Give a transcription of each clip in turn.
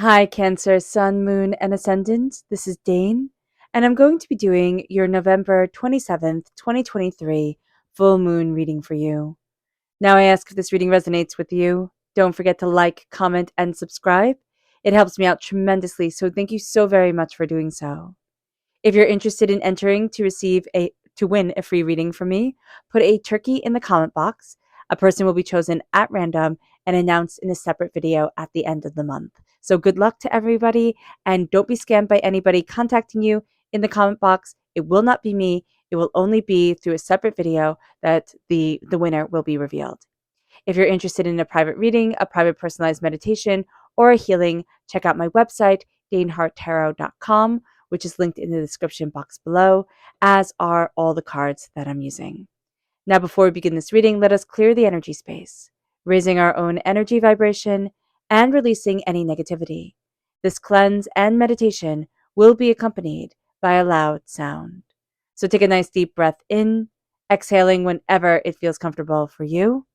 Hi, Cancer, Sun, Moon, and Ascendant. This is Dane, and I'm going to be doing your November 27th, 2023 full moon reading for you. Now, I ask if this reading resonates with you. Don't forget to like, comment, and subscribe. It helps me out tremendously, so thank you so very much for doing so. If you're interested in entering to win a free reading from me, put a turkey in the comment box. A person will be chosen at random and announced in a separate video at the end of the month. So good luck to everybody, and don't be scammed by anybody contacting you in the comment box. It will not be me. It will only be through a separate video that the winner will be revealed. If you're interested in a private reading, a private personalized meditation, or a healing, check out my website, daneharttarot.com, which is linked in the description box below, as are all the cards that I'm using. Now, before we begin this reading, let us clear the energy space, raising our own energy vibration and releasing any negativity. This cleanse and meditation will be accompanied by a loud sound. So take a nice deep breath in, exhaling whenever it feels comfortable for you.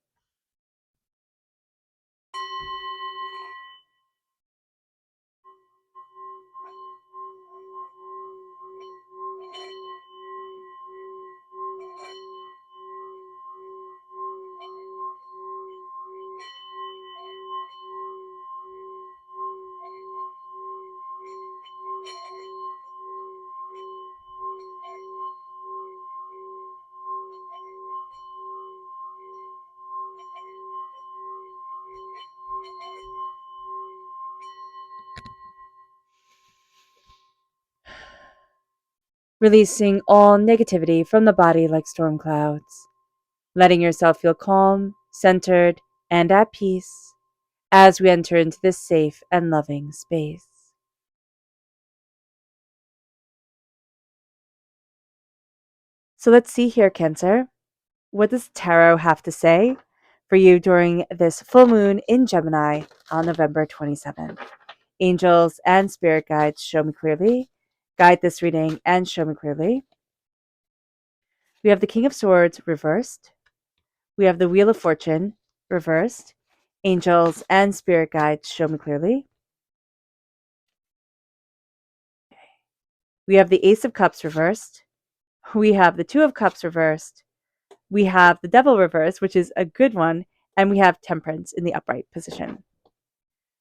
Releasing all negativity from the body like storm clouds, letting yourself feel calm, centered, and at peace as we enter into this safe and loving space. So let's see here, Cancer. What does tarot have to say for you during this full moon in Gemini on November 27th? Angels and spirit guides, show me clearly. Guide this reading and show me clearly. We have the King of Swords reversed. We have the Wheel of Fortune reversed. Angels and spirit guides, show me clearly. We have the Ace of Cups reversed. We have the Two of Cups reversed. We have the Devil reversed, which is a good one. And we have Temperance in the upright position.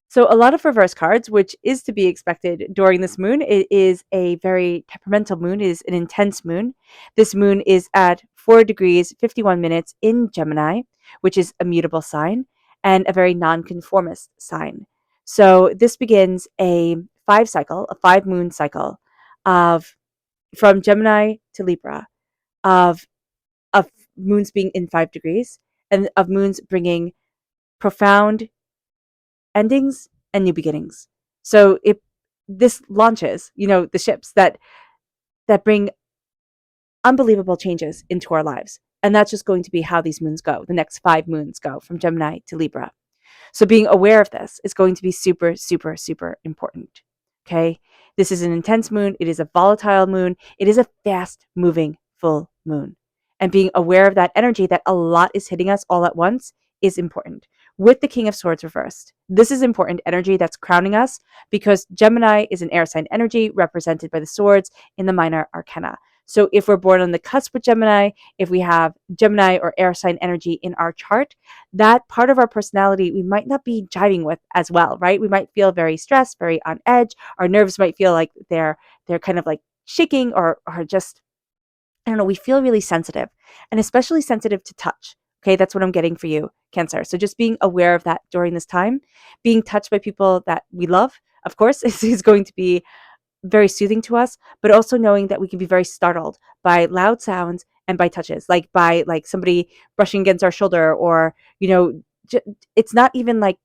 So a lot of reverse cards, which is to be expected during this moon. It is a very temperamental moon. It is an intense moon. This moon is at 4 degrees, 51 minutes in Gemini, which is a mutable sign and a very nonconformist sign. So this begins a 5 moon cycle of from Gemini to Libra, of of moons being in 5 degrees and of moons bringing profound endings and new beginnings. So this launches, the ships that bring unbelievable changes into our lives. And that's just going to be how these moons go. The next 5 moons go from Gemini to Libra. So being aware of this is going to be super, super, super important. Okay. This is an intense moon. It is a volatile moon. It is a fast moving full moon. And being aware of that energy that a lot is hitting us all at once is important. With the King of Swords reversed, this is important energy that's crowning us because Gemini is an air sign energy represented by the swords in the minor arcana. So if we're born on the cusp with Gemini, if we have Gemini or air sign energy in our chart, that part of our personality we might not be jiving with as well, right? We might feel very stressed, very on edge. Our nerves might feel like they're kind of like shaking or just, I don't know, we feel really sensitive and especially sensitive to touch. Okay, that's what I'm getting for you, Cancer. So just being aware of that during this time, being touched by people that we love, of course, is going to be very soothing to us, but also knowing that we can be very startled by loud sounds and by touches, like by like somebody brushing against our shoulder, or it's not even like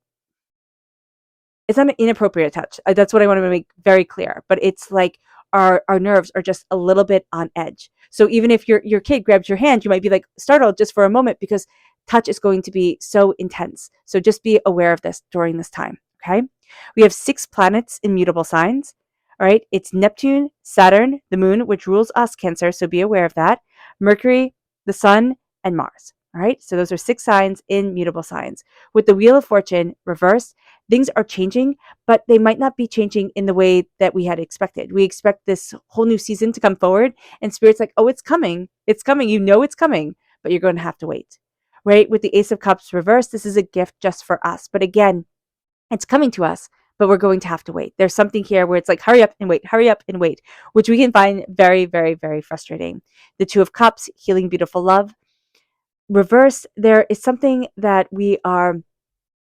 it's not an inappropriate touch. That's what I want to make very clear. But it's like our nerves are just a little bit on edge. So even if your kid grabs your hand, you might be like startled just for a moment because touch is going to be so intense. So just be aware of this during this time. Okay. We have 6 planets in mutable signs. All right. It's Neptune, Saturn, the moon, which rules us, Cancer. So be aware of that. Mercury, the sun, and Mars. All right. So those are 6 signs in mutable signs. With the Wheel of Fortune reversed, things are changing, but they might not be changing in the way that we had expected. We expect this whole new season to come forward, and Spirit's like, oh, it's coming. It's coming. You know it's coming, but you're going to have to wait. Right? With the Ace of Cups reversed, this is a gift just for us. But again, it's coming to us, but we're going to have to wait. There's something here where it's like, hurry up and wait, which we can find very, very, very frustrating. The Two of Cups, healing, beautiful love. Reversed, there is something that we are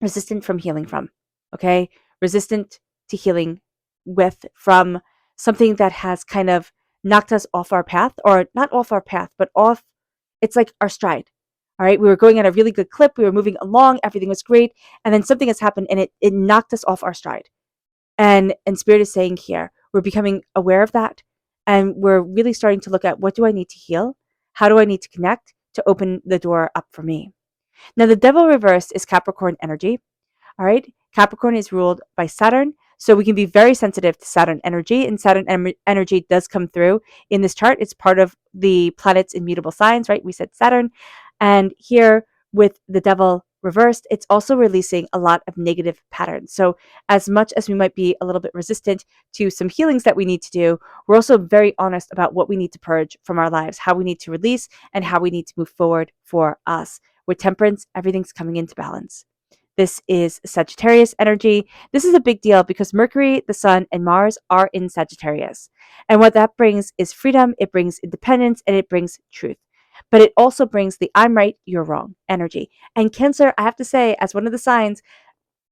resistant from healing from, okay? Resistant to healing from something that has kind of knocked us off our path, or not off our path, but off, it's like our stride. All right, we were going at a really good clip, we were moving along, everything was great, and then something has happened and it knocked us off our stride. And Spirit is saying here, we're becoming aware of that, and we're really starting to look at, what do I need to heal? How do I need to connect to open the door up for me? Now, the Devil reversed is Capricorn energy. All right. Capricorn is ruled by Saturn. So we can be very sensitive to Saturn energy, and Saturn energy does come through in this chart. It's part of the planets in mutable signs, right? We said Saturn. And here with the Devil reversed, it's also releasing a lot of negative patterns. So as much as we might be a little bit resistant to some healings that we need to do, we're also very honest about what we need to purge from our lives, how we need to release, and how we need to move forward for us. With Temperance, everything's coming into balance. This is Sagittarius energy. This is a big deal because Mercury, the Sun, and Mars are in Sagittarius. And what that brings is freedom, it brings independence, and it brings truth. But it also brings the I'm right, you're wrong energy. And Cancer, I have to say, as one of the signs,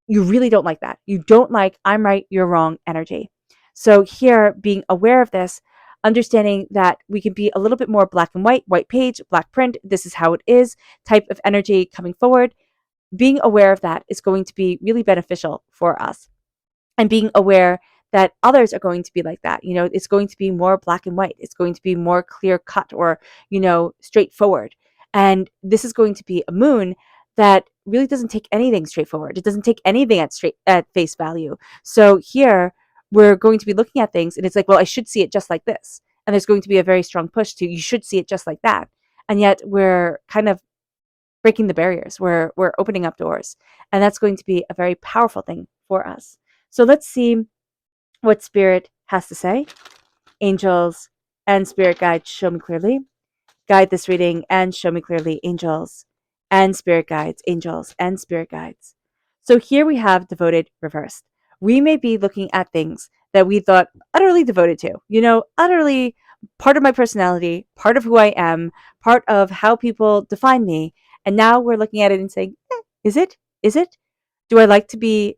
you really don't like that. You don't like I'm right, you're wrong energy. So here, being aware of this, understanding that we can be a little bit more black and white page, black print, this is how it is, type of energy coming forward. Being aware of that is going to be really beneficial for us. And being aware that others are going to be like that. It's going to be more black and white. It's going to be more clear cut, or, straightforward. And this is going to be a moon that really doesn't take anything straightforward. It doesn't take anything at face value. So here we're going to be looking at things and it's like, well, I should see it just like this. And there's going to be a very strong push to, you should see it just like that. And yet we're kind of breaking the barriers. We're opening up doors. And that's going to be a very powerful thing for us. So let's see what Spirit has to say. Angels and Spirit guides, show me clearly. Guide this reading and show me clearly, angels and Spirit guides, angels and Spirit guides. So here we have devoted reversed. We may be looking at things that we thought utterly devoted to, utterly part of my personality, part of who I am, part of how people define me. And now we're looking at it and saying, is it? Is it? Do I like to be,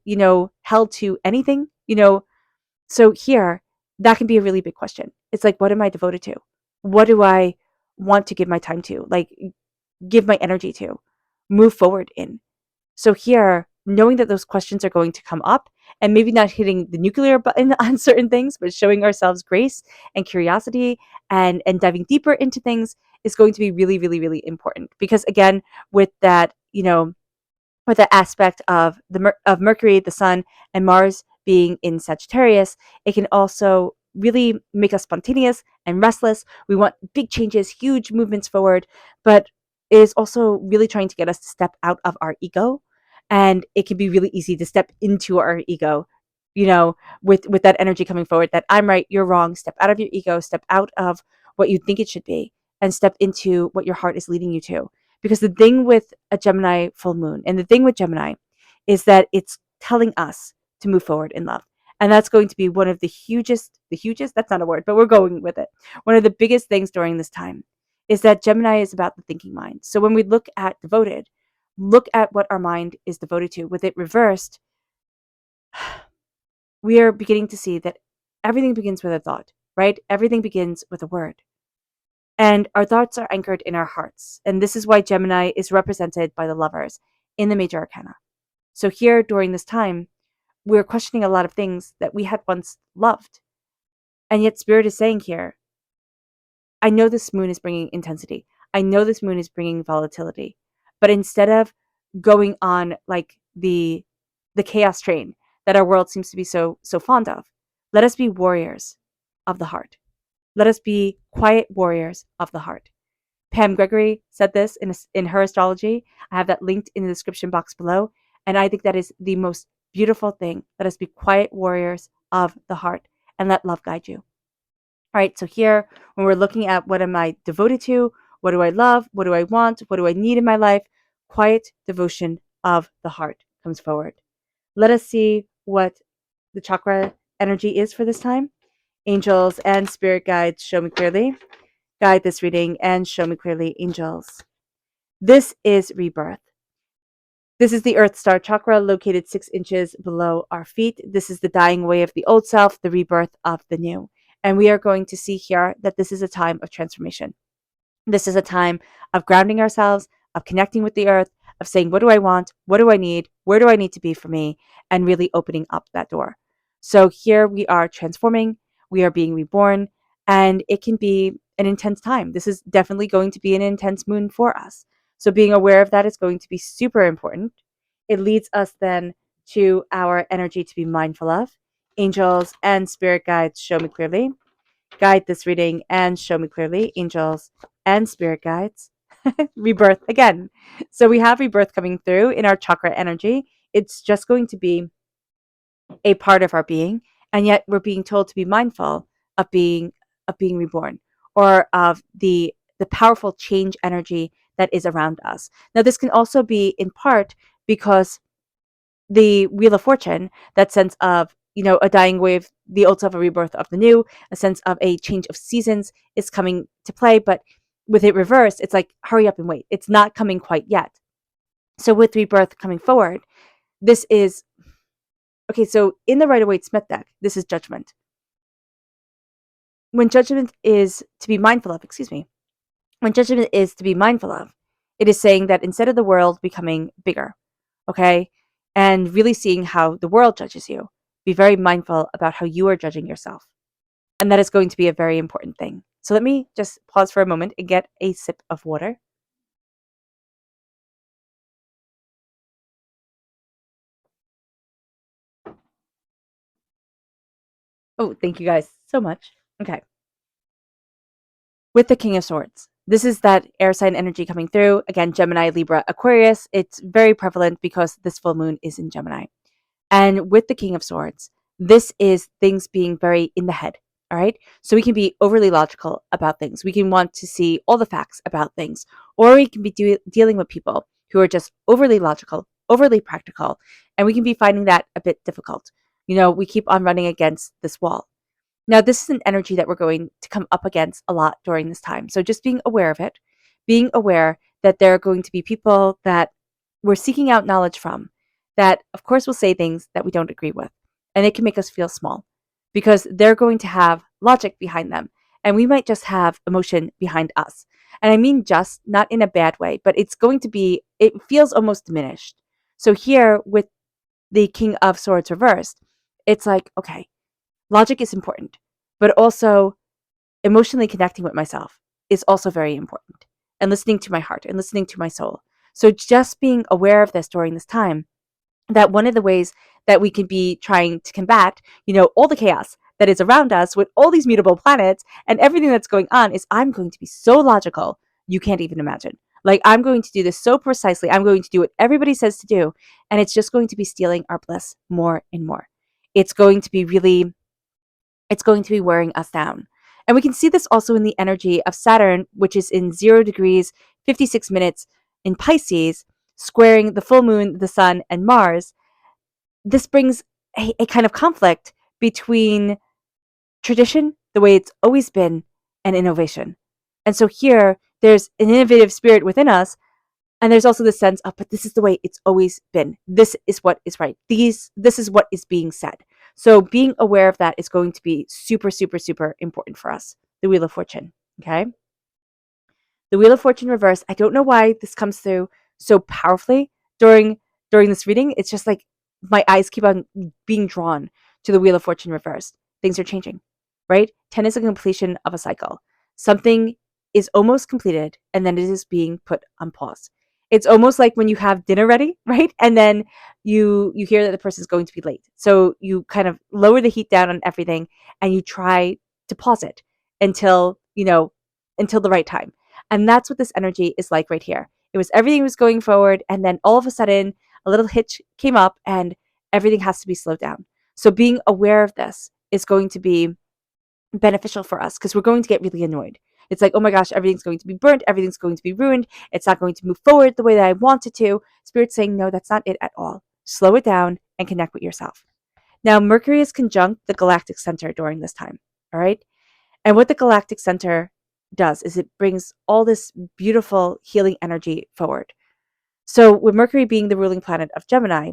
held to anything? So here, that can be a really big question. It's like, what am I devoted to? What do I want to give my time to? Like, give my energy to? Move forward in? So here, knowing that those questions are going to come up, and maybe not hitting the nuclear button on certain things, but showing ourselves grace and curiosity and diving deeper into things is going to be really, really, really important. Because again, with that, with the aspect of of Mercury, the Sun, and Mars being in Sagittarius, it can also really make us spontaneous and restless. We want big changes, huge movements forward, but it is also really trying to get us to step out of our ego. And it can be really easy to step into our ego, with that energy coming forward, that I'm right, you're wrong. Step out of your ego, step out of what you think it should be, and step into what your heart is leading you to. Because the thing with a Gemini full moon, and the thing with Gemini, is that it's telling us to move forward in love. And that's going to be one of the hugest, that's not a word, but we're going with it. One of the biggest things during this time is that Gemini is about the thinking mind. So when we look at devoted, look at what our mind is devoted to. With it reversed, we are beginning to see that everything begins with a thought, right? Everything begins with a word. And our thoughts are anchored in our hearts. And this is why Gemini is represented by the lovers in the major arcana. So here during this time, we're questioning a lot of things that we had once loved. And yet Spirit is saying here, I know this moon is bringing intensity. I know this moon is bringing volatility. But instead of going on like the chaos train that our world seems to be so fond of, let us be warriors of the heart. Let us be quiet warriors of the heart. Pam Gregory said this in her astrology. I have that linked in the description box below. And I think that is the most beautiful thing. Let us be quiet warriors of the heart and let love guide you. All right, so here, when we're looking at what am I devoted to, what do I love, what do I want, what do I need in my life, quiet devotion of the heart comes forward. Let us see what the chakra energy is for this time. Angels and spirit guides, show me clearly. Guide this reading and show me clearly, angels. This is rebirth. This is the Earth Star chakra located 6 inches below our feet. This is the dying away of the old self, the rebirth of the new. And we are going to see here that this is a time of transformation. This is a time of grounding ourselves, of connecting with the earth, of saying, what do I want? What do I need? Where do I need to be for me? And really opening up that door. So here we are transforming, we are being reborn, and it can be an intense time. This is definitely going to be an intense moon for us. So being aware of that is going to be super important. It leads us then to our energy to be mindful of. Angels and spirit guides, show me clearly. Guide this reading and show me clearly, angels and spirit guides. Rebirth again. So we have rebirth coming through in our chakra energy. It's just going to be a part of our being, and yet we're being told to be mindful of being reborn, or of the powerful change energy that is around us. Now this can also be in part because the Wheel of Fortune, that sense of, a dying wave, the old self, a rebirth of the new, a sense of a change of seasons is coming to play. But with it reversed, it's like, hurry up and wait. It's not coming quite yet. So with rebirth coming forward, this is, okay, so in the Rider-Waite-Smith deck, this is judgment. When judgment is to be mindful of, when judgment is to be mindful of, it is saying that instead of the world becoming bigger, okay, and really seeing how the world judges you, be very mindful about how you are judging yourself. And that is going to be a very important thing. So let me just pause for a moment and get a sip of water. Oh, thank you guys so much. Okay. With the King of Swords, this is that air sign energy coming through. Again, Gemini, Libra, Aquarius. It's very prevalent because this full moon is in Gemini. And with the King of Swords, this is things being very in the head. All right. So we can be overly logical about things. We can want to see all the facts about things, or we can be dealing with people who are just overly logical, overly practical. And we can be finding that a bit difficult. We keep on running against this wall. Now, this is an energy that we're going to come up against a lot during this time. So just being aware of it, being aware that there are going to be people that we're seeking out knowledge from, that of course will say things that we don't agree with. And it can make us feel small because they're going to have logic behind them. And we might just have emotion behind us. And I mean just, not in a bad way, but it's going to be, it feels almost diminished. So here with the King of Swords reversed, it's like, okay, logic is important, but also emotionally connecting with myself is also very important, and listening to my heart and listening to my soul. So just being aware of this during this time, that one of the ways that we can be trying to combat, all the chaos that is around us with all these mutable planets and everything that's going on, is I'm going to be so logical, you can't even imagine. Like, I'm going to do this so precisely. I'm going to do what everybody says to do. And it's just going to be stealing our bliss more and more. It's going to be wearing us down. And we can see this also in the energy of Saturn, which is in 0 degrees, 56 minutes in Pisces, squaring the full moon, the sun, and Mars. This brings a kind of conflict between tradition, the way it's always been, and innovation. And so here, there's an innovative spirit within us, and there's also the sense of, but this is the way it's always been. This is what is right. This is what is being said. So being aware of that is going to be super, super, super important for us. The Wheel of Fortune. Okay. The Wheel of Fortune reverse. I don't know why this comes through so powerfully during this reading. It's just like my eyes keep on being drawn to the Wheel of Fortune reverse. Things are changing, right? 10 is a completion of a cycle. Something is almost completed, and then it is being put on pause. It's almost like when you have dinner ready, right? And then you hear that the person is going to be late. So you kind of lower the heat down on everything and you try to pause it until the right time. And that's what this energy is like right here. It was, everything was going forward, and then all of a sudden a little hitch came up and everything has to be slowed down. So being aware of this is going to be beneficial for us because we're going to get really annoyed. It's like, oh my gosh, everything's going to be burnt, everything's going to be ruined, it's not going to move forward the way that I want it to. Spirit's saying, no, that's not it at all. Slow it down and connect with yourself. Now, Mercury is conjunct the galactic center during this time, all right? And what the galactic center does is it brings all this beautiful healing energy forward. So, with Mercury being the ruling planet of Gemini,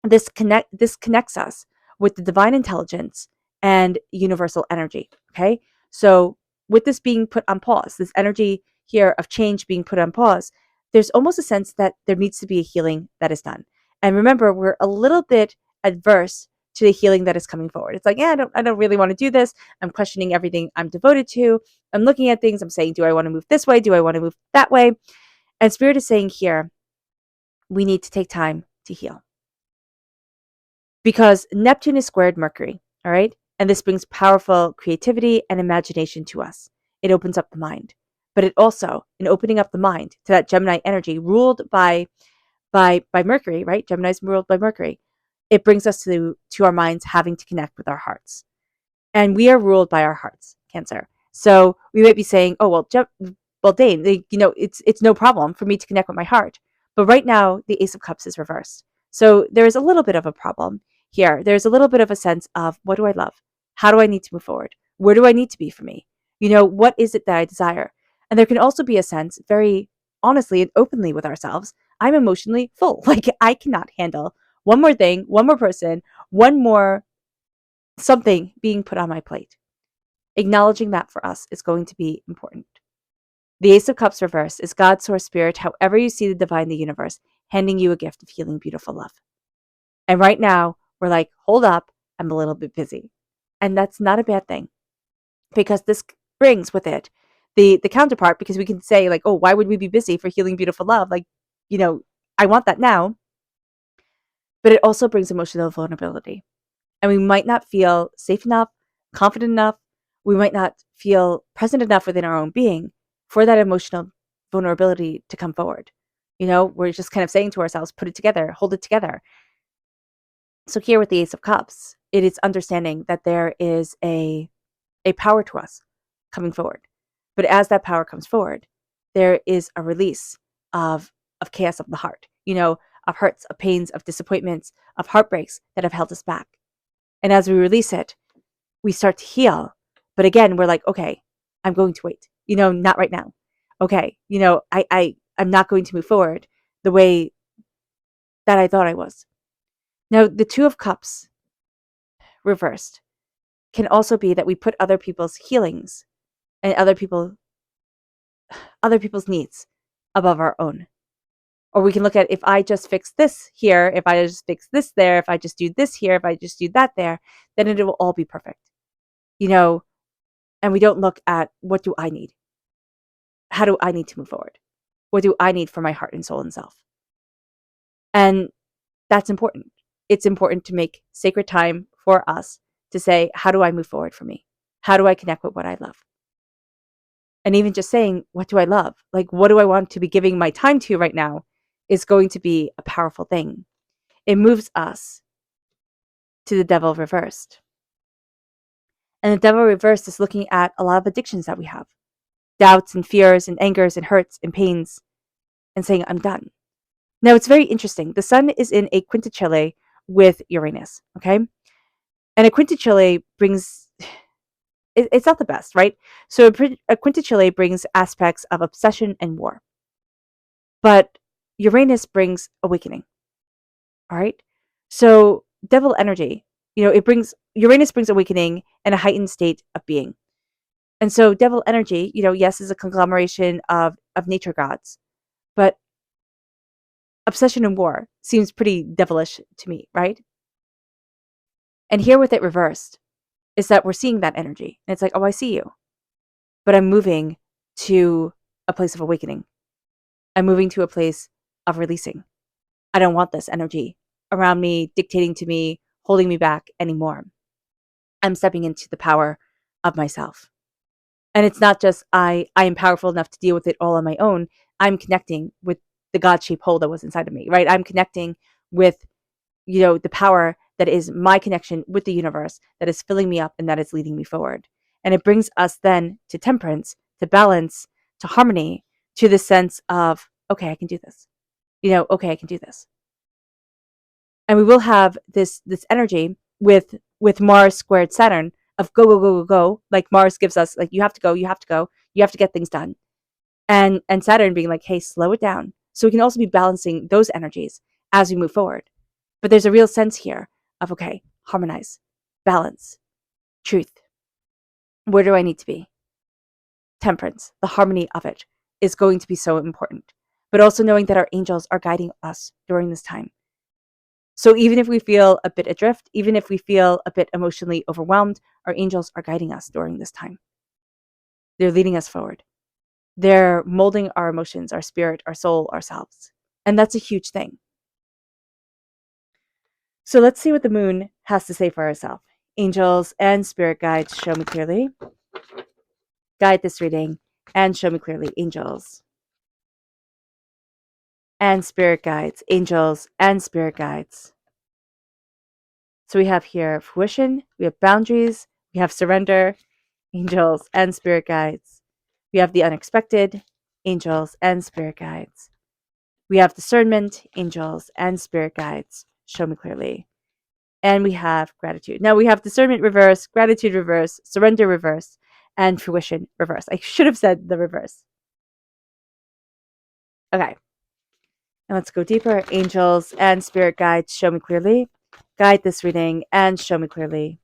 this connects us with the divine intelligence and universal energy. Okay, so with this being put on pause, this energy here of change being put on pause, there's almost a sense that there needs to be a healing that is done. And remember, we're a little bit adverse to the healing that is coming forward. It's like, yeah, I don't really want to do this. I'm questioning everything I'm devoted to. I'm looking at things. I'm saying, do I want to move this way? Do I want to move that way? And Spirit is saying here, we need to take time to heal because Neptune is squared Mercury, all right? And this brings powerful creativity and imagination to us. It opens up the mind. But it also, in opening up the mind to that Gemini energy ruled by Mercury, right? Gemini's ruled by Mercury. It brings us to our minds having to connect with our hearts. And we are ruled by our hearts, Cancer. So we might be saying, oh, well, Dane, it's no problem for me to connect with my heart. But right now, the Ace of Cups is reversed. So there is a little bit of a problem here. There's a little bit of a sense of, what do I love? How do I need to move forward? Where do I need to be for me? What is it that I desire? And there can also be a sense, very honestly and openly with ourselves, I'm emotionally full. Like, I cannot handle one more thing, one more person, one more something being put on my plate. Acknowledging that for us is going to be important. The Ace of Cups reversed is God, Source, Spirit, however you see the divine, the universe, handing you a gift of healing, beautiful love. And right now, we're like, hold up, I'm a little bit busy. And that's not a bad thing, because this brings with it the counterpart, because we can say, like, oh, why would we be busy for healing, beautiful love? Like, I want that now. But it also brings emotional vulnerability. And we might not feel safe enough, confident enough. We might not feel present enough within our own being for that emotional vulnerability to come forward. We're just kind of saying to ourselves, put it together, hold it together. So here with the Ace of Cups, it is understanding that there is a power to us coming forward. But as that power comes forward, there is a release of chaos of the heart, of hurts, of pains, of disappointments, of heartbreaks that have held us back. And as we release it, we start to heal. But again, we're like, okay, I'm going to wait, not right now. Okay, I'm not going to move forward the way that I thought I was. Now, the Two of Cups reversed can also be that we put other people's healings and other people's needs above our own. Or we can look at, if I just fix this here, if I just fix this there, if I just do this here, if I just do that there, then it will all be perfect. And we don't look at, what do I need? How do I need to move forward? What do I need for my heart and soul and self? And that's important. It's important to make sacred time for us to say, how do I move forward for me? How do I connect with what I love? And even just saying, what do I love? Like, what do I want to be giving my time to right now is going to be a powerful thing. It moves us to the Devil reversed. And the Devil reversed is looking at a lot of addictions that we have, doubts and fears and angers and hurts and pains, and saying, I'm done. Now, it's very interesting. The sun is in a quintuple with Uranus, okay? And a quintuple brings, it's not the best, right? So a quintuple brings aspects of obsession and war. But Uranus brings awakening, all right? So devil energy, Uranus brings awakening and a heightened state of being. And so devil energy, yes, is a conglomeration of nature gods, but obsession and war seems pretty devilish to me, right? And here with it reversed is that we're seeing that energy. And it's like, oh, I see you. But I'm moving to a place of awakening. I'm moving to a place of releasing. I don't want this energy around me, dictating to me, holding me back anymore. I'm stepping into the power of myself. And it's not just I am powerful enough to deal with it all on my own. I'm connecting with the God-shaped hole that was inside of me, right? I'm connecting with the power that is my connection with the universe that is filling me up and that is leading me forward. And it brings us then to temperance, to balance, to harmony, to the sense of, okay, I can do this. Okay, I can do this. And we will have this energy with Mars squared Saturn of go, go, go, go, go. Like Mars gives us, like, you have to go, you have to go, you have to get things done. And Saturn being like, hey, slow it down. So we can also be balancing those energies as we move forward. But there's a real sense here of, okay, harmonize, balance, truth. Where do I need to be? Temperance, the harmony of it is going to be so important. But also knowing that our angels are guiding us during this time. So even if we feel a bit adrift, even if we feel a bit emotionally overwhelmed, our angels are guiding us during this time. They're leading us forward. They're molding our emotions, our spirit, our soul, ourselves. And that's a huge thing. So let's see what the moon has to say for herself. Angels and spirit guides, show me clearly. Guide this reading and show me clearly, angels and spirit guides, angels and spirit guides. So we have here fruition, we have boundaries, we have surrender, angels and spirit guides. We have the unexpected, angels and spirit guides. We have discernment, angels and spirit guides, show me clearly. And we have gratitude. Now we have discernment reverse, gratitude reverse, surrender reverse, and fruition reverse. I should have said the reverse. Okay. And let's go deeper. Angels and spirit guides, show me clearly. Guide this reading and show me clearly.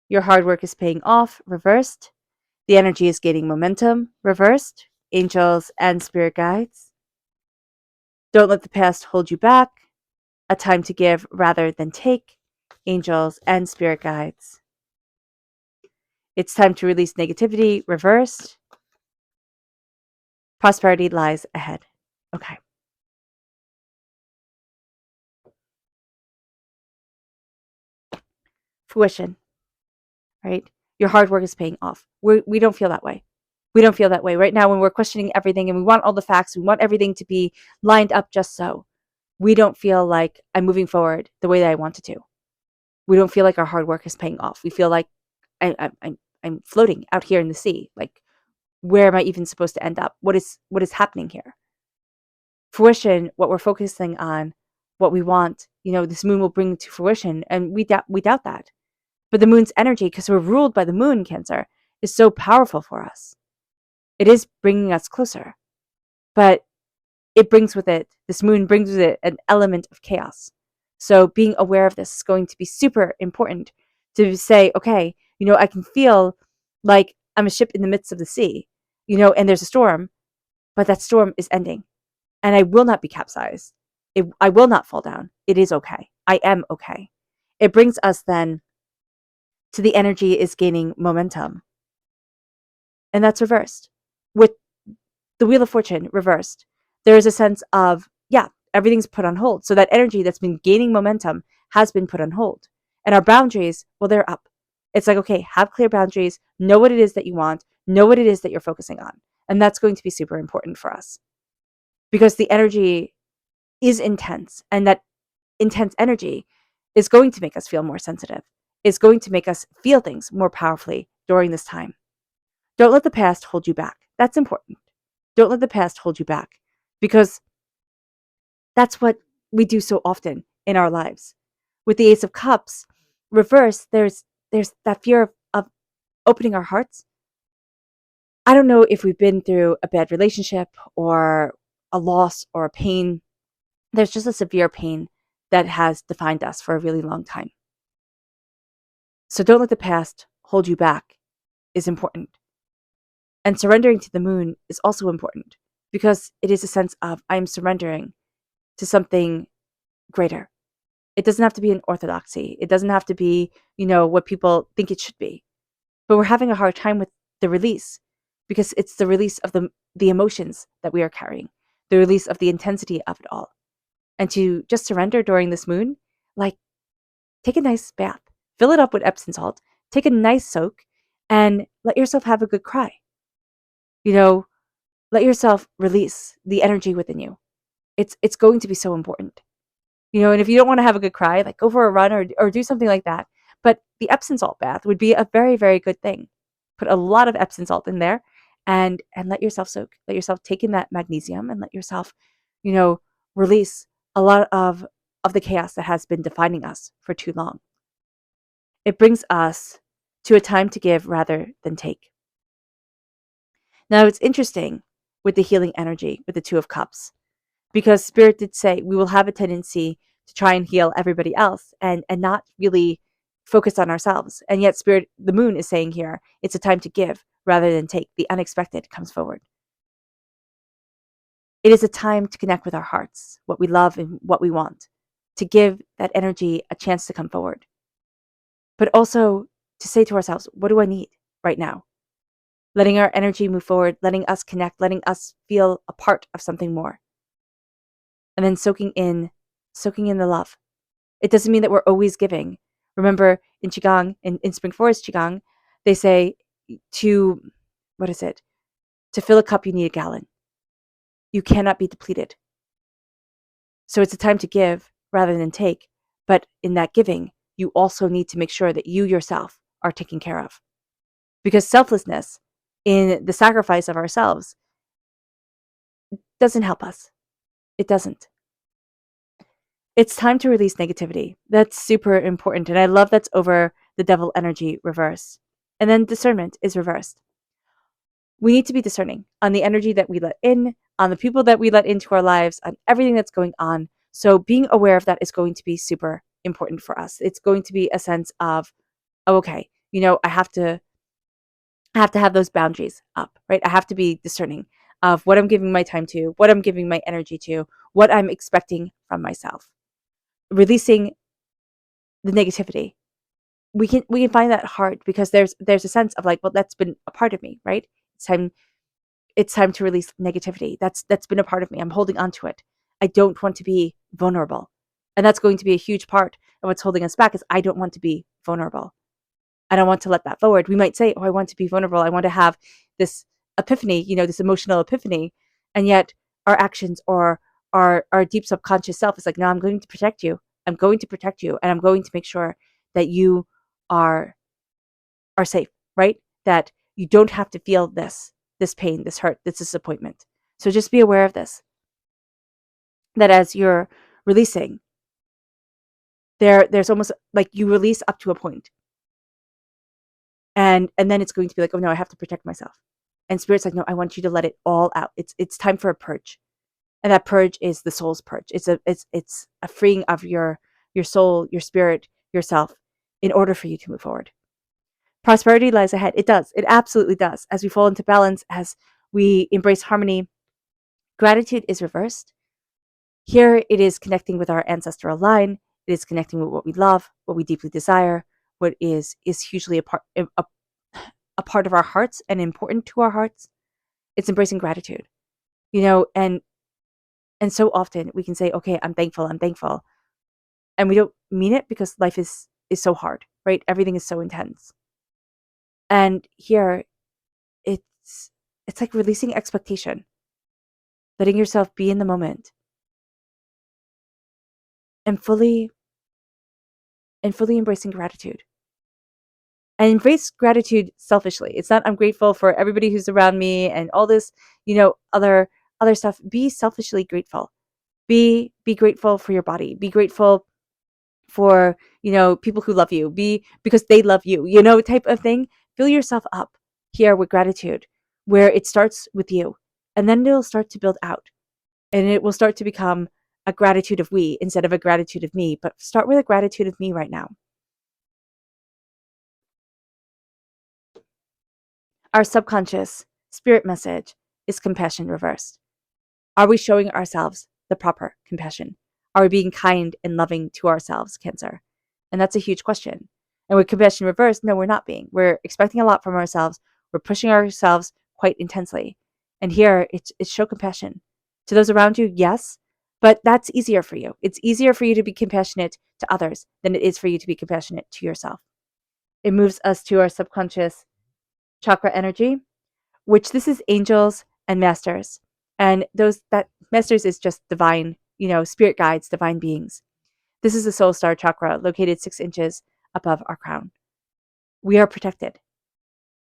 Your hard work is paying off, reversed. The energy is gaining momentum, reversed. Angels and spirit guides. Don't let the past hold you back. A time to give rather than take. Angels and spirit guides. It's time to release negativity, reversed. Prosperity lies ahead. Okay. Fruition, right? Your hard work is paying off. We don't feel that way. We don't feel that way right now when we're questioning everything and we want all the facts. We want everything to be lined up just so. We don't feel like I'm moving forward the way that I want to. We don't feel like our hard work is paying off. We feel like I'm floating out here in the sea. Like, where am I even supposed to end up? What is happening here? Fruition, what we're focusing on, what we want, this moon will bring to fruition, and we doubt that. But the moon's energy, because we're ruled by the moon, Cancer, is so powerful for us. It is bringing us closer, but this moon brings with it an element of chaos. So being aware of this is going to be super important to say, okay, I can feel like I'm a ship in the midst of the sea, and there's a storm, but that storm is ending and I will not be capsized. I will not fall down. It is okay. I am okay. It brings us then to the energy is gaining momentum. And that's reversed. With the Wheel of Fortune reversed, there is a sense of, everything's put on hold. So that energy that's been gaining momentum has been put on hold. And our boundaries, well, they're up. It's like, okay, have clear boundaries, know what it is that you want, know what it is that you're focusing on. And that's going to be super important for us because the energy is intense, and that intense energy is going to make us feel more sensitive, is going to make us feel things more powerfully during this time. Don't let the past hold you back. That's important. Don't let the past hold you back because that's what we do so often in our lives. With the Ace of Cups reverse, there's that fear of opening our hearts. I don't know if we've been through a bad relationship or a loss or a pain. There's just a severe pain that has defined us for a really long time. So don't let the past hold you back is important. And surrendering to the moon is also important because it is a sense of I'm surrendering to something greater. It doesn't have to be an orthodoxy. It doesn't have to be, what people think it should be. But we're having a hard time with the release because it's the release of the emotions that we are carrying, the release of the intensity of it all. And to just surrender during this moon, like, take a nice bath, fill it up with Epsom salt, take a nice soak, and let yourself have a good cry. Let yourself release the energy within you. It's going to be so important. And if you don't want to have a good cry, like go for a run or do something like that. But the Epsom salt bath would be a very, very good thing. Put a lot of Epsom salt in there and let yourself soak. Let yourself take in that magnesium and let yourself, release a lot of the chaos that has been defining us for too long. It brings us to a time to give rather than take. Now, it's interesting with the healing energy, with the Two of Cups, because Spirit did say we will have a tendency to try and heal everybody else and not really focus on ourselves. And yet, Spirit, the moon is saying here, it's a time to give rather than take. The unexpected comes forward. It is a time to connect with our hearts, what we love and what we want, to give that energy a chance to come forward. But also to say to ourselves, what do I need right now? Letting our energy move forward, letting us connect, letting us feel a part of something more. And then soaking in the love. It doesn't mean that we're always giving. Remember in Qigong, in Spring Forest Qigong, they say to fill a cup, you need a gallon. You cannot be depleted. So it's a time to give rather than take. But in that giving, you also need to make sure that you yourself are taken care of. Because selflessness in the sacrifice of ourselves doesn't help us. It doesn't. It's time to release negativity. That's super important. And I love that's over the devil energy reverse. And then discernment is reversed. We need to be discerning on the energy that we let in, on the people that we let into our lives, on everything that's going on. So being aware of that is going to be super important for us. It's going to be a sense of, oh, okay, I have to have those boundaries up, right? I have to be discerning of what I'm giving my time to, what I'm giving my energy to, what I'm expecting from myself. Releasing the negativity. We can find that hard because there's a sense of like, well, that's been a part of me, right? It's time to release negativity. That's been a part of me. I'm holding on to it. I don't want to be vulnerable. And that's going to be a huge part of what's holding us back is I don't want to be vulnerable. I don't want to let that forward. We might say, oh, I want to be vulnerable. I want to have this epiphany, this emotional epiphany. And yet our actions or our deep subconscious self is like, no, I'm going to protect you. I'm going to protect you. And I'm going to make sure that you are safe, right? That you don't have to feel this pain, this hurt, this disappointment. So just be aware of this. That as you're releasing, there's almost like you release up to a point. And then it's going to be like, oh no, I have to protect myself. And Spirit's like, no, I want you to let it all out. It's time for a purge. And that purge is the soul's purge. It's a freeing of your soul, your spirit, yourself, in order for you to move forward. Prosperity lies ahead. It does. It absolutely does. As we fall into balance, as we embrace harmony, gratitude is reversed. Here it is connecting with our ancestral line. It is connecting with what we love, what we deeply desire, what is hugely a part of our hearts and important to our hearts. It's embracing gratitude. And so often we can say, okay, I'm thankful. And we don't mean it because life is so hard, right? Everything is so intense. And here it's like releasing expectation, letting yourself be in the moment and fully embracing gratitude. And embrace gratitude selfishly. It's not I'm grateful for everybody who's around me and all this, other stuff. Be selfishly grateful. Be grateful for your body. Be grateful for, people who love you. Because they love you, type of thing. Fill yourself up here with gratitude, where it starts with you. And then it'll start to build out. And it will start to become a gratitude of we instead of a gratitude of me. But start with a gratitude of me right now. Our subconscious spirit message is compassion reversed. Are we showing ourselves the proper compassion? Are we being kind and loving to ourselves, Cancer? And that's a huge question. And with compassion reversed, no, we're not being. We're expecting a lot from ourselves. We're pushing ourselves quite intensely. And here, it's show compassion. To those around you, yes, but that's easier for you. It's easier for you to be compassionate to others than it is for you to be compassionate to yourself. It moves us to our subconscious chakra energy, which this is angels and masters. And that masters is just divine, spirit guides, divine beings. This is the soul star chakra located 6 inches above our crown. We are protected.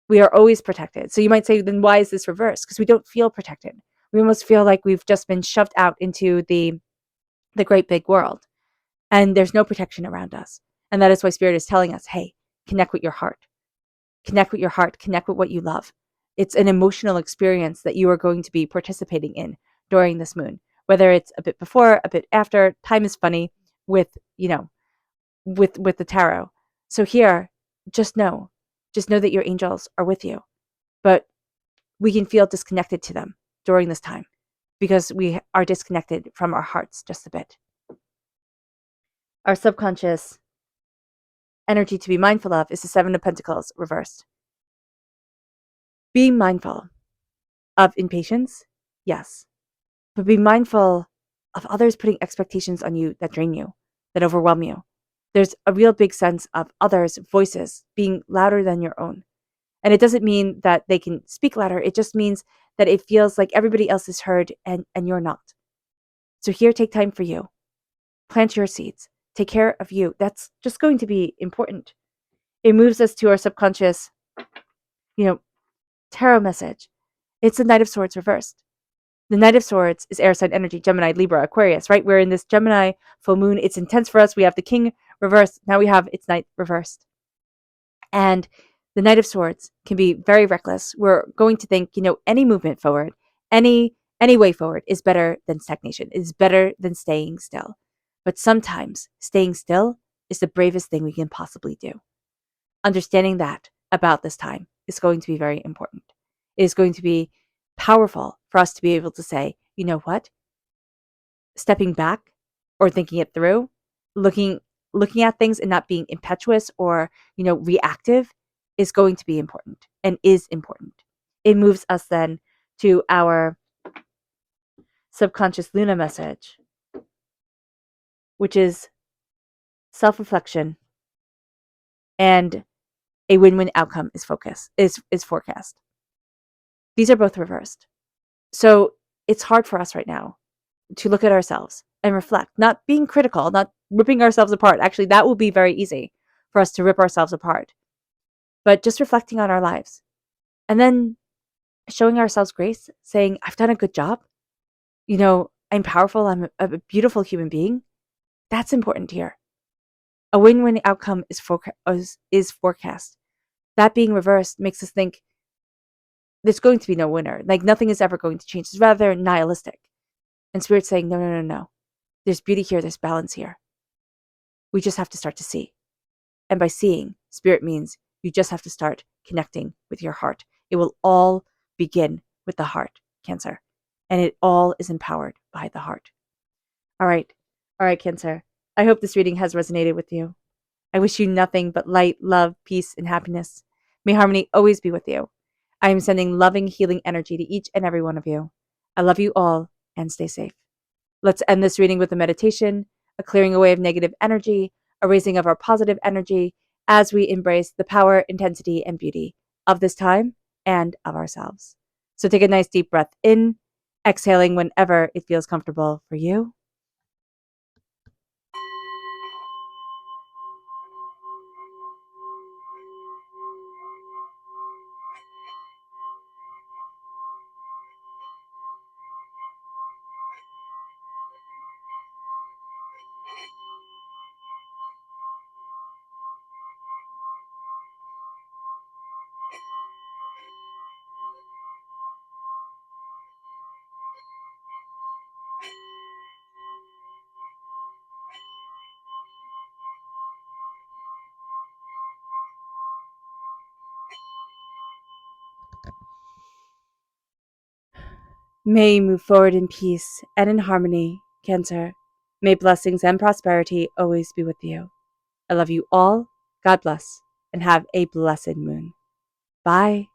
We are always protected. So you might say, then why is this reversed? Because we don't feel protected. We almost feel like we've just been shoved out into the great big world, and there's no protection around us. And that is why Spirit is telling us, hey, connect with your heart. Connect with your heart. Connect with what you love. It's an emotional experience that you are going to be participating in during this moon, whether it's a bit before, a bit after. Time is funny with, with the tarot. So here, just know that your angels are with you, but we can feel disconnected to them during this time because we are disconnected from our hearts just a bit. Our subconscious energy to be mindful of is the 7 of Pentacles reversed. Being mindful of impatience, yes, but be mindful of others putting expectations on you that drain you, that overwhelm you. There's a real big sense of others' voices being louder than your own. And it doesn't mean that they can speak louder. It just means that it feels like everybody else is heard and you're not. So here, take time for you. Plant your seeds. Take care of you. That's just going to be important. It moves us to our subconscious, tarot message. It's the Knight of Swords reversed. The Knight of Swords is air sign energy, Gemini, Libra, Aquarius, right? We're in this Gemini full moon. It's intense for us. We have the King reversed. Now we have its Knight reversed. And the Knight of Swords can be very reckless. We're going to think, any movement forward, any way forward is better than stagnation, is better than staying still. But sometimes staying still is the bravest thing we can possibly do. Understanding that about this time is going to be very important. It is going to be powerful for us to be able to say, you know what? Stepping back or thinking it through, looking at things and not being impetuous or, reactive is going to be important and is important. It moves us then to our subconscious Luna message, which is self-reflection and a win-win outcome is forecast. These are both reversed. So it's hard for us right now to look at ourselves and reflect, not being critical, not ripping ourselves apart. Actually, that will be very easy for us to rip ourselves apart. But just reflecting on our lives and then showing ourselves grace, saying, I've done a good job. I'm powerful. I'm a beautiful human being. That's important here. A win-win outcome is forecast. That being reversed makes us think there's going to be no winner. Like nothing is ever going to change. It's rather nihilistic. And Spirit's saying, no. There's beauty here. There's balance here. We just have to start to see. And by seeing, Spirit means you just have to start connecting with your heart. It will all begin with the heart, Cancer. And it all is empowered by the heart. All right, Cancer. I hope this reading has resonated with you. I wish you nothing but light, love, peace, and happiness. May harmony always be with you. I am sending loving, healing energy to each and every one of you. I love you all and stay safe. Let's end this reading with a meditation, a clearing away of negative energy, a raising of our positive energy as we embrace the power, intensity, and beauty of this time and of ourselves. So take a nice deep breath in, exhaling whenever it feels comfortable for you. May you move forward in peace and in harmony, Cancer. May blessings and prosperity always be with you. I love you all. God bless, and have a blessed moon. Bye.